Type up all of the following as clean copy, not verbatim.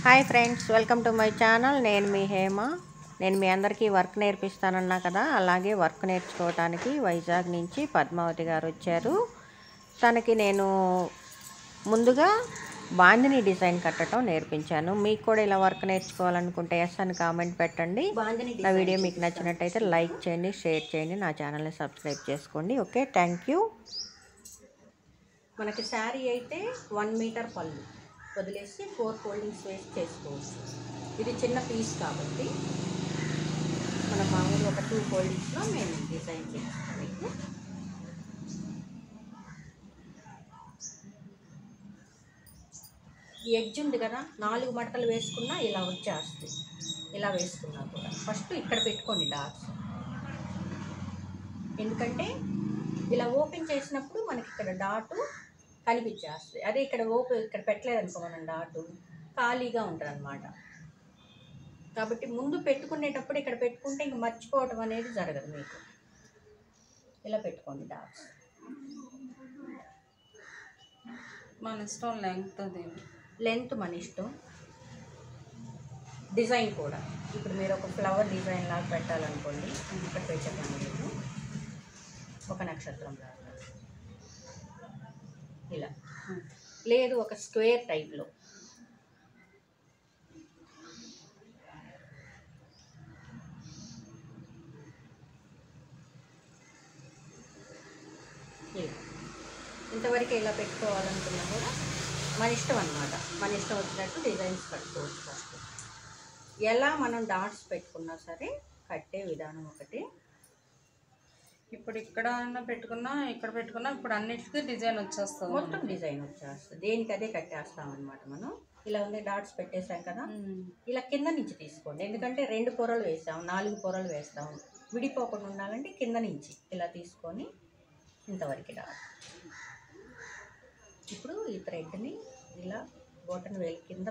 Hi friends, welcome to my channel. నేను మీ హేమ. నేను మీ అందరికీ వర్క్ నేర్పిస్తానన్నా కదా, అలాగే వర్క్ నేర్చుకోవడానికి వైజాగ్ నుంచి పద్మావతి గారు వచ్చారు. తనకి నేను ముందుగా బాందిని డిజైన్ కట్టడం నేర్పించాను. మీకు కూడా ఇలా వర్క్ నేర్చుకోవాలనుకుంటే ఎస్ అని కామెంట్ పెట్టండి. నా వీడియో మీకు నచ్చినట్టయితే లైక్ చేయండి, షేర్ చేయండి, నా ఛానల్ని సబ్స్క్రైబ్ చేసుకోండి. Okay, thank you. మనకి శారీ అయితే 1 మీటర్ పళ్ళు వదిలేసి 4 ఫోల్డింగ్స్ వేసి చేసుకోవచ్చు. ఇది చిన్న పీస్ కాబట్టి మనం మామూలుగా ఒక 2 ఫోల్డింగ్స్లో మేము డిజైన్ చేస్తాం. మీకు ఈ ఎడ్జ్ ఉంది కదా, 4 మడతలు వేసుకున్నా ఇలా వచ్చేస్తుంది. ఇలా వేసుకున్నా కూడా ఫస్ట్ ఇక్కడ పెట్టుకోండి డాట్స్. ఎందుకంటే ఇలా ఓపెన్ చేసినప్పుడు మనకి ఇక్కడ డాటు కనిపించేస్తుంది. అదే ఇక్కడ పెట్టలేదనుకో మనం డాటు ఖాళీగా ఉంటుంది అన్నమాట. కాబట్టి ముందు పెట్టుకునేటప్పుడు ఇక్కడ పెట్టుకుంటే ఇంక మర్చిపోవడం అనేది జరగదు. మీకు ఇలా పెట్టుకోండి డాట్స్. మన ఇష్టం లెంత్ మన ఇష్టం. డిజైన్ కూడా ఇప్పుడు మీరు ఒక ఫ్లవర్ డిజైన్ లాగా పెట్టాలనుకోండి, ఇక్కడ పెట్టాను నేను ఒక నక్షత్రం లాగా ఇలా, లేదు ఒక స్క్వేర్ టైప్లో. ఇంతవరకు ఇలా పెట్టుకోవాలనుకున్నా కూడా మన ఇష్టం అన్నమాట. మన ఇష్టం వచ్చినట్టు డిజైన్స్ కట్టుకోవచ్చు. ఫస్ట్ ఎలా మనం డాట్స్ పెట్టుకున్నా సరే కట్టే విధానం ఒకటి. ఇప్పుడు ఇక్కడ పెట్టుకున్నా, ఇక్కడ పెట్టుకున్నా, ఇప్పుడు అన్నిటికీ డిజైన్ వచ్చేస్తుంది. మొత్తం డిజైన్ వచ్చేస్తుంది. దేనికి అదే కట్టేస్తాం అనమాట. మనం ఇలా ఉంది డాట్స్ పెట్టేసాం కదా, ఇలా కింద నుంచి తీసుకోండి. ఎందుకంటే 2 పొరలు వేసాం, 4 పొరలు వేస్తాం. విడిపోకుండా ఉండాలంటే కింద నుంచి ఇలా తీసుకొని ఇంతవరకు డాట్. ఇప్పుడు ఈ థ్రెడ్ని ఇలా బొటన్ వేలు కింద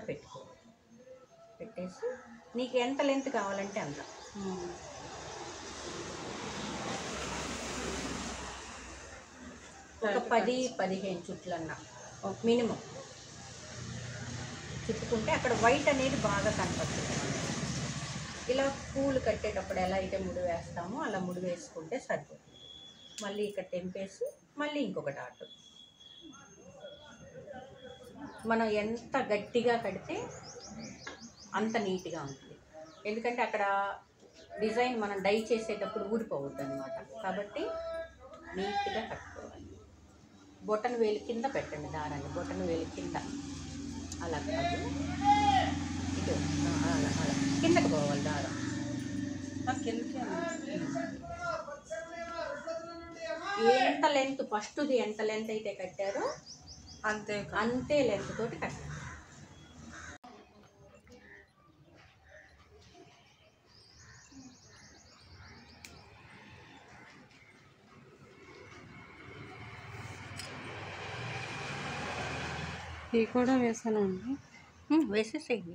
పెట్టేసి నీకు ఎంత లెంత్ కావాలంటే అంత. ఒక 10-15 చుట్లన్నా మినిమం చుట్టుకుంటే అక్కడ వైట్ అనేది బాగా కనపడుతుంది. ఇలా పూలు కట్టేటప్పుడు ఎలా అయితే ముడి వేస్తామో అలా ముడి వేసుకుంటే సరిపోతుంది. మళ్ళీ ఇక్కడ తెంపేసి మళ్ళీ ఇంకొక డాట్. మనం ఎంత గట్టిగా కడితే అంత నీట్గా ఉంటుంది. ఎందుకంటే అక్కడ డిజైన్ మనం డై చేసేటప్పుడు ఊడిపోవద్దు అనమాట. కాబట్టి నీట్గా కట్టుకోవాలి. బొటన్ వేలు కింద పెట్టండి దారాన్ని, బొటన్ వేలు కింద. అలా కాదు, ఇటు అలా అలా కిందకి పోవాలి దారం. ఎంత లెంత్ ఫస్ట్ది ఎంత లెంత్ అయితే కట్టారో అంతే లెంత్ తోటి కట్టాలి. ఇవి కూడా వేసానండి. వేసేసేయండి.